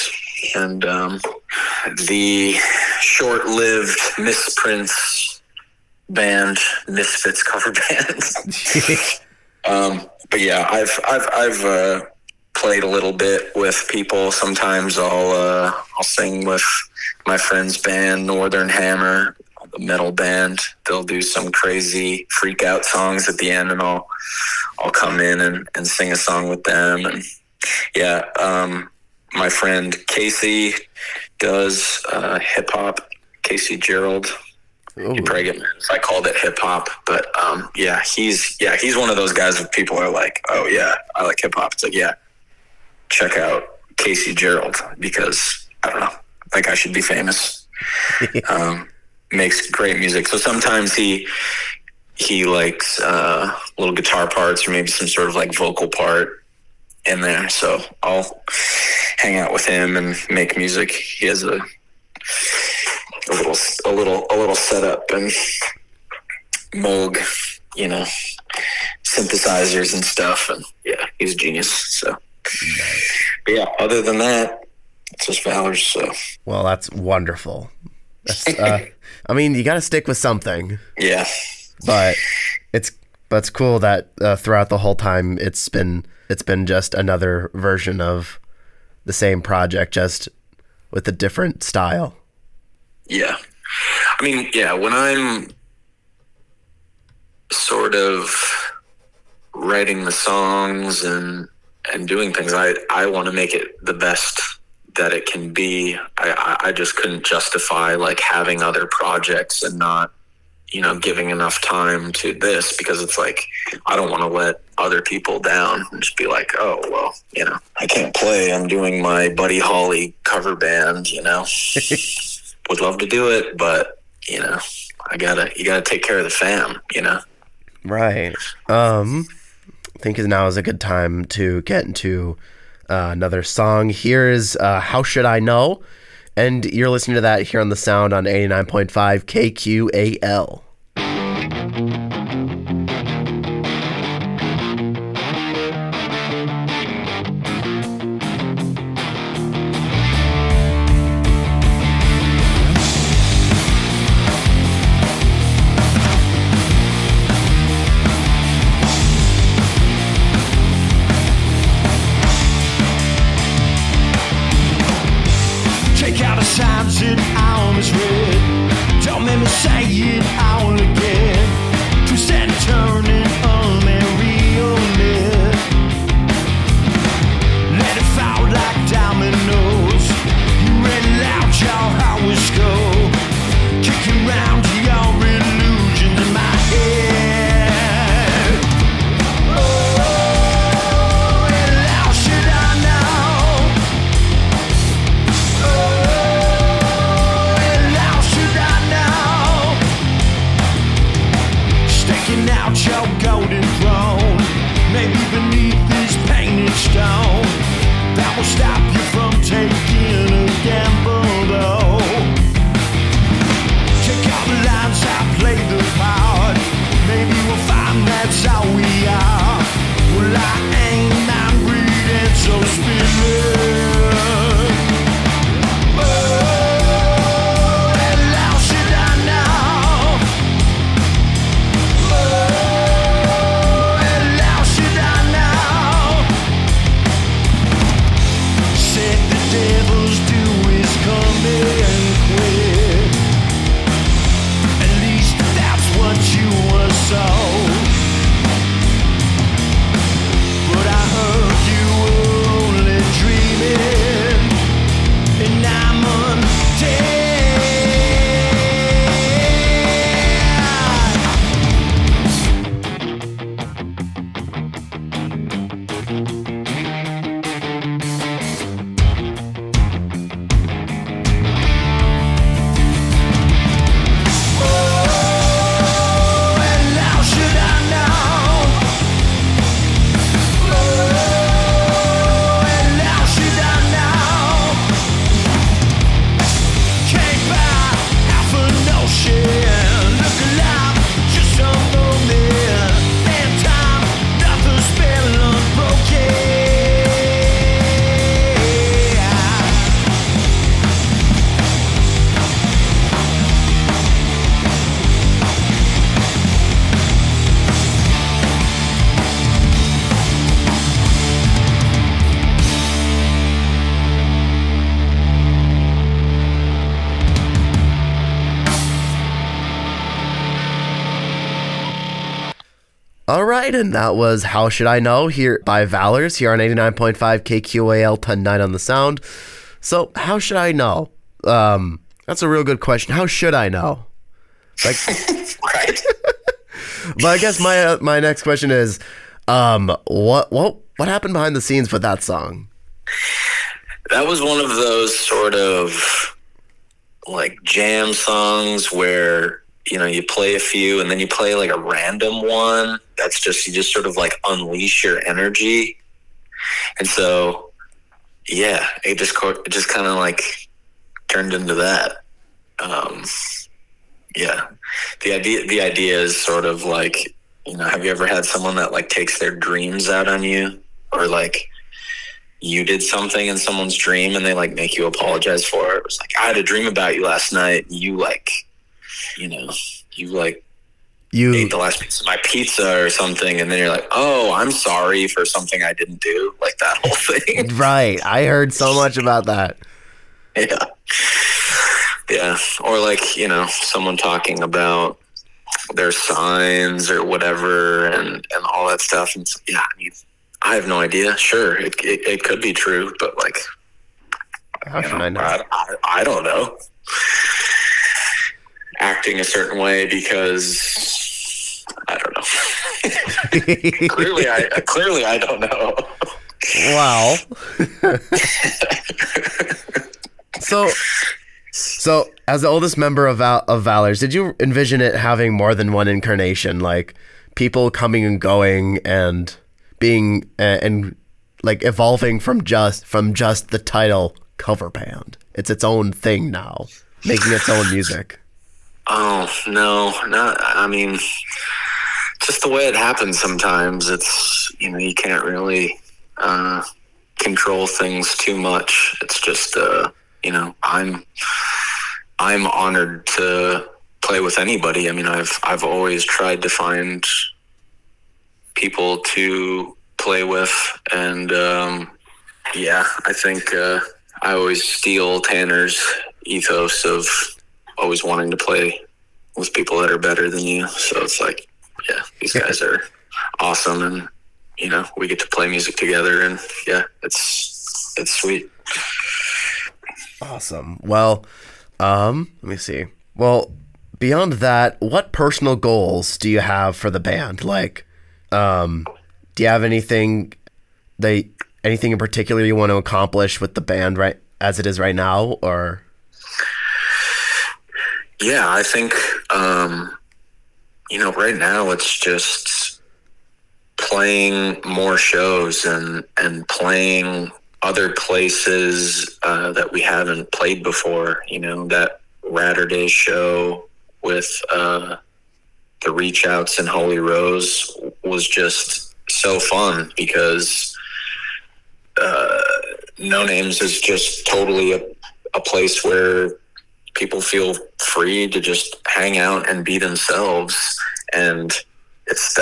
and the short-lived Misprints band, Misfits cover band. But yeah, I've played a little bit with people. Sometimes I'll sing with my friend's band, Northern Hammer, the metal band. They'll do some crazy freak out songs at the end, and I'll come in and sing a song with them. And my friend Casey does hip hop. Casey Gerald. Ooh. You probably get mad if I called it hip hop, but he's one of those guys that people are like, oh yeah, I like hip hop. It's like, yeah, check out Casey Gerald, because I don't know, like, I should be famous. Makes great music. So sometimes he likes little guitar parts or maybe some sort of like vocal part in there. So I'll hang out with him and make music. He has a little setup and Moog, synthesizers and stuff. And yeah, he's a genius. So, but yeah, other than that, it's just Valors. So, well, that's wonderful. That's, I mean, you got to stick with something. Yeah. But it's cool that throughout the whole time it's been just another version of the same project, just with a different style. Yeah. I mean, yeah, when I'm sort of writing the songs and doing things, I want to make it the best that it can be. I just couldn't justify like having other projects and not, giving enough time to this, because it's like, I don't want to let other people down and just be like, oh, well, I can't play. I'm doing my Buddy Holly cover band, would love to do it, but you gotta take care of the fam, Right. I think now is a good time to get into another song. Here is How Should I Know? And you're listening to that here on The Sound on 89.5 KQAL. Signs it, I misread. Don't make me say it, I All right, and that was How Should I Know here by Valors here on 89.5 KQAL tonight on the Sound. So, how should I know? That's a real good question. How should I know? Like, Right. but I guess my next question is, what happened behind the scenes with that song? That was one of those sort of like jam songs where, you know, you play a few and then you play like a random one. That's just, you just sort of like unleash your energy. And so, yeah, it just kind of like turned into that. Yeah. The idea is sort of like, you know, have you ever had someone that like takes their dreams out on you, or like you did something in someone's dream and they like make you apologize for it? It was like, I had a dream about you last night. You like, you know, you ate the last piece of my pizza or something. And then you're like, oh, I'm sorry for something I didn't do. Like that whole thing. Right. I heard so much about that. Yeah. Yeah. Or like, you know, someone talking about their signs or whatever and all that stuff. And yeah, I mean, I have no idea. Sure, it could be true, but like, how should I know? I don't know. Acting a certain way because I don't know. clearly, I don't know. Wow. So, as the oldest member of Valors, did you envision it having more than one incarnation, like people coming and going and being and like evolving from just the title cover band? It's its own thing now, making its own music. Oh no, not. I mean, just the way it happens sometimes. It's, you know, you can't really control things too much. It's just you know, I'm honored to play with anybody. I mean, I've always tried to find people to play with, and yeah, I think I always steal Tanner's ethos of always wanting to play with people that are better than you. So it's like, yeah, these guys are awesome, and you know, we get to play music together, and yeah, it's sweet. Awesome. Well, let me see. Well, beyond that, what personal goals do you have for the band? Like, do you have anything in particular you want to accomplish with the band right as it is right now, or? Yeah, I think, you know, right now it's just playing more shows and playing other places that we haven't played before. You know, that Ratterday show with the Reach Outs and Holy Rose was just so fun because No Names is just totally a place where people feel free to just hang out and be themselves. And it's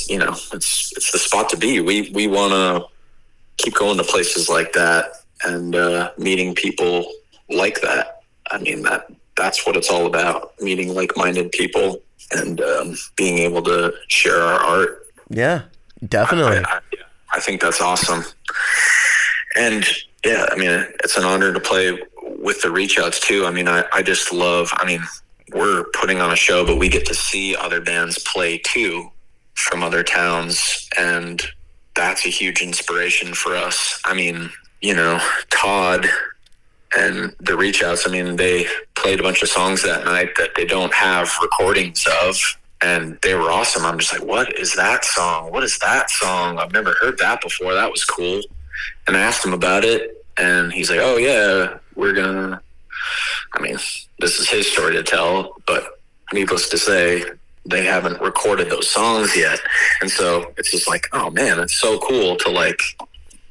you know, it's the spot to be. We want to keep going to places like that and meeting people like that. I mean, that's what it's all about, meeting like-minded people and being able to share our art. Yeah, definitely. I think that's awesome. And yeah, I mean, it's an honor to play with the Reach Outs too. I mean, I just love, I mean, we're putting on a show, but we get to see other bands play too from other towns, and that's a huge inspiration for us. I mean, you know, Todd and the Reach Outs, I mean, they played a bunch of songs that night that they don't have recordings of, and they were awesome. I'm just like, what is that song? What is that song? I've never heard that before. That was cool. And I asked him about it, and he's like, oh yeah, I mean, this is his story to tell, but needless to say, they haven't recorded those songs yet. And so it's just like, oh man, it's so cool to like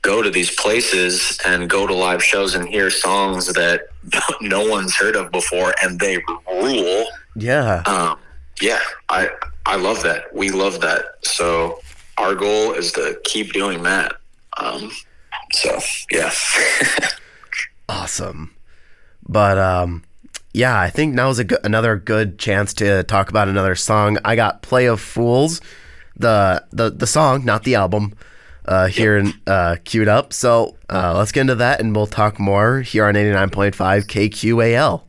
go to these places and go to live shows and hear songs that no one's heard of before, and they rule. Yeah. Yeah, I love that. We love that. So our goal is to keep doing that. So yeah. Awesome. But yeah, I think now is another good chance to talk about another song. I got Play of Fools. the song, not the album, here queued up. So let's get into that, and we'll talk more here on 89.5 KQAL.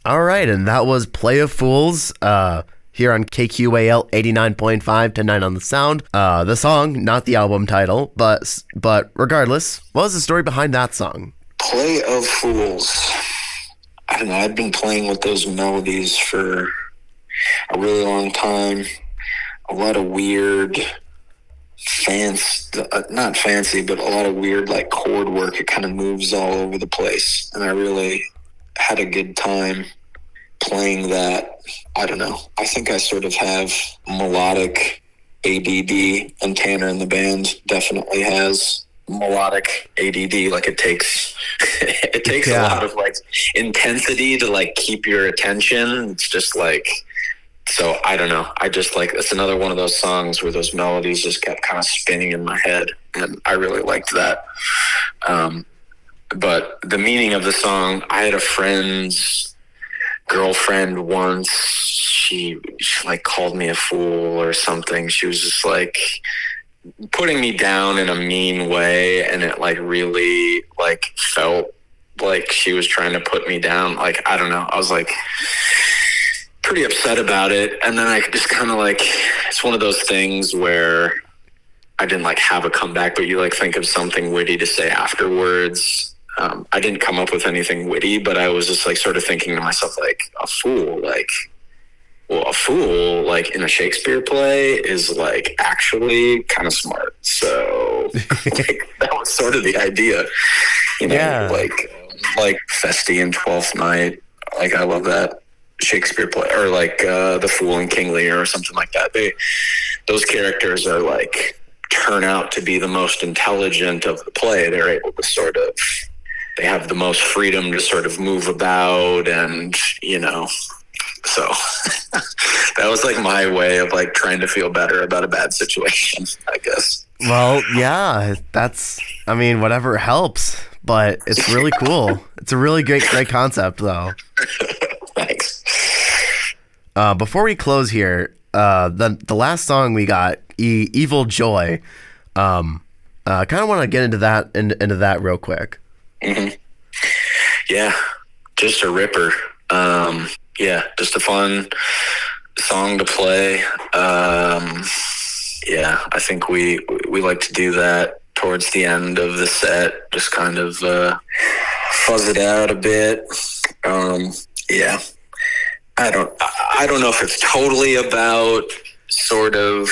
All right, and that was Play of Fools here on KQAL 89.5 to 9 on the Sound. The song, not the album title, but regardless, what was the story behind that song? Play of Fools. I don't know, I've been playing with those melodies for a really long time. A lot of weird not fancy, but a lot of weird like chord work. It kind of moves all over the place, and I really had a good time playing that. I don't know, I think I sort of have melodic ADD, and Tanner in the band definitely has melodic ADD. Like it takes a lot of like intensity to like keep your attention. It's just like, so I don't know, I just like, it's another one of those songs where those melodies just kept kind of spinning in my head, and I really liked that. But the meaning of the song, I had a friend's girlfriend once, she like called me a fool or something. She was just like putting me down in a mean way, and it like really like felt like she was trying to put me down. Like, I don't know, I was like pretty upset about it. And then I just kind of like, it's one of those things where I didn't like have a comeback, but you like think of something witty to say afterwards. I didn't come up with anything witty, but I was just like sort of thinking to myself, like, a fool, like in a Shakespeare play is like actually kind of smart. So like, that was sort of the idea, you know, Yeah. like Feste and Twelfth Night. Like, I love that Shakespeare play, or like The Fool and King Lear or something like that. Those characters are like, turn out to be the most intelligent of the play. They're able to they have the most freedom to sort of move about, and, you know, so that was like my way of like trying to feel better about a bad situation, I guess. Well, yeah, I mean, whatever helps, but it's really cool. It's a really great concept, though. Thanks. Before we close here, the last song we got, Evil Joy, kind of want to get into that real quick. Mm-hmm. Yeah, just a ripper. Yeah, just a fun song to play. Yeah, I think we like to do that towards the end of the set, just kind of fuzz it out a bit. Yeah, I don't know if it's totally about sort of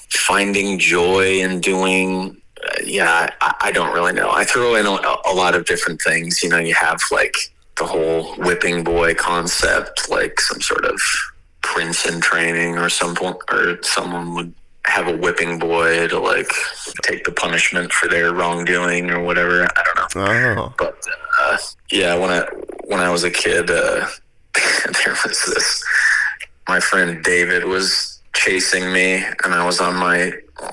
finding joy in doing. Yeah, I don't really know. I throw in a lot of different things. You know, you have like the whole whipping boy concept, like some sort of prince in training or someone would have a whipping boy to like take the punishment for their wrongdoing or whatever. I don't know. Oh. But yeah, when I was a kid, there was this. My friend David was chasing me, and I was on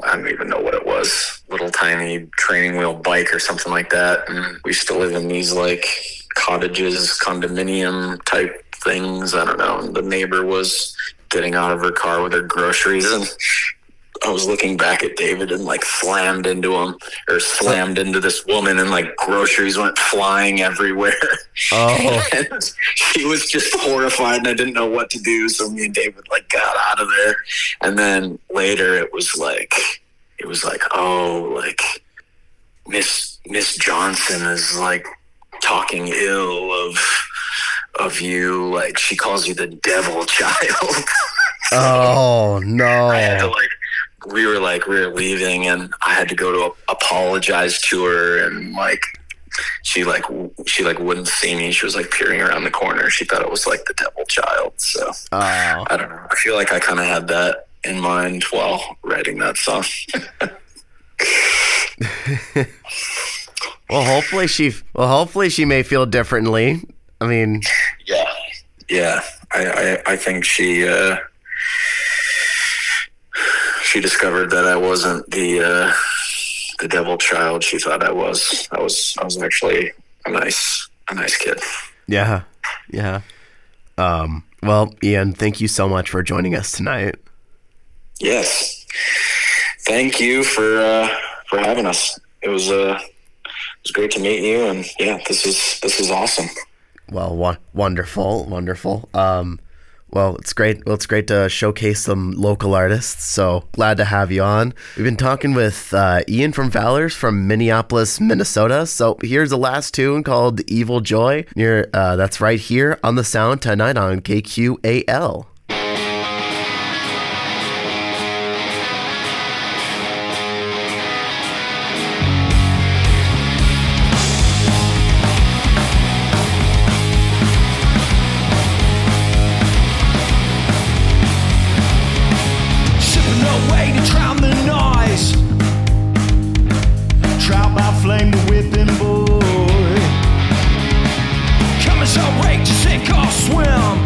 I don't even know what it was, little tiny training wheel bike or something like that. And we used to live in these like cottages, condominium type things. I don't know. And the neighbor was getting out of her car with her groceries, and I was looking back at David and like slammed into this woman, and like groceries went flying everywhere. Oh. And she was just horrified, and I didn't know what to do. So me and David like got out of there. And then later it was like, oh, like Miss Johnson is like talking ill of you. Like, she calls you the devil child. Oh no. I had to we were leaving, and I had to go to apologize to her, and like she wouldn't see me. She was like peering around the corner. She thought it was like the devil child. So I don't know. I feel like I kind of had that in mind while writing that song. Well, hopefully she may feel differently. I mean, yeah. I think she discovered that I wasn't the devil child she thought I was. I was actually a nice kid. yeah. Well, Ian, thank you so much for joining us tonight. Yes, thank you for having us. It was great to meet you, and yeah, this is awesome. Well, wonderful. Well, it's great to showcase some local artists, so glad to have you on. We've been talking with Ian from Valors from Minneapolis, Minnesota. So here's the last tune called Evil Joy. That's right here on The Sound tonight on KQAL. Swim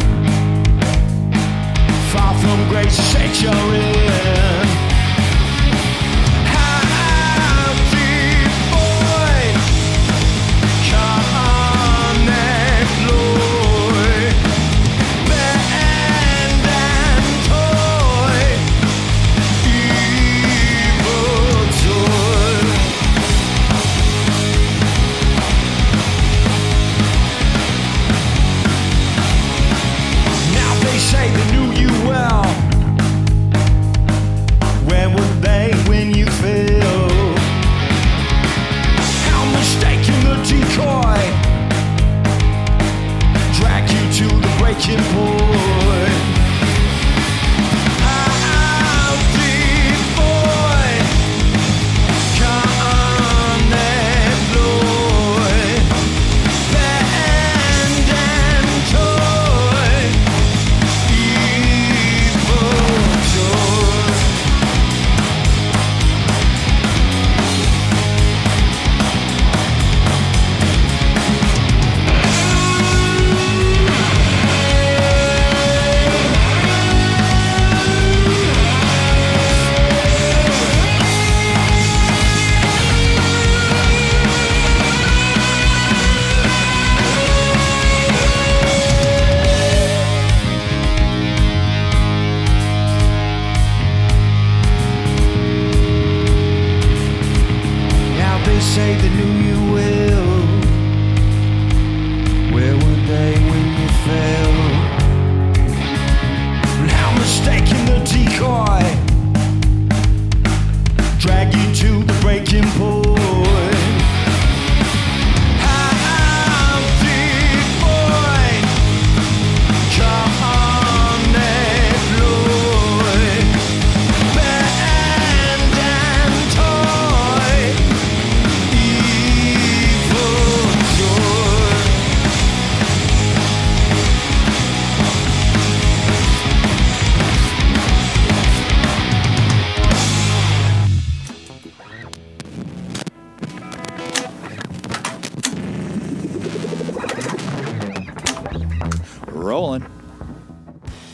breaking point. How deep, boy, can it flow? Bend and toy, evil joy. Now they say they knew you will. Where were they when you fell? Now mistaking the decoy, drag you to the breaking point. How deep, boy, can it flow? Bend and toy, evil joy. Rolling.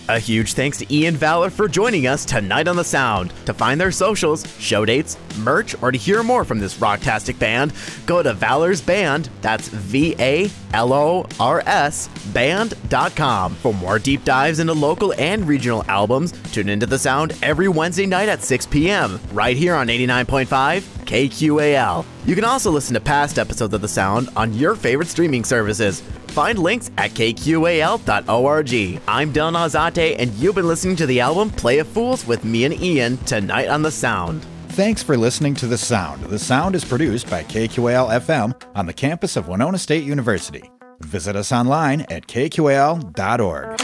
A huge thanks to Ian Valor for joining us tonight on The Sound. To find their socials, show dates, merch, or to hear more from this rocktastic band, go to Valor's Band, that's VALORS band.com. For more deep dives into local and regional albums, tune into The Sound every Wednesday night at 6 p.m. right here on 89.5 KQAL. You can also listen to past episodes of The Sound on your favorite streaming services. Find links at kqal.org. I'm Dylan Alzate, and you've been listening to the album Play of Fools with me and Ian tonight on The Sound. Thanks for listening to The Sound. The Sound is produced by KQAL FM on the campus of Winona State University. Visit us online at kqal.org.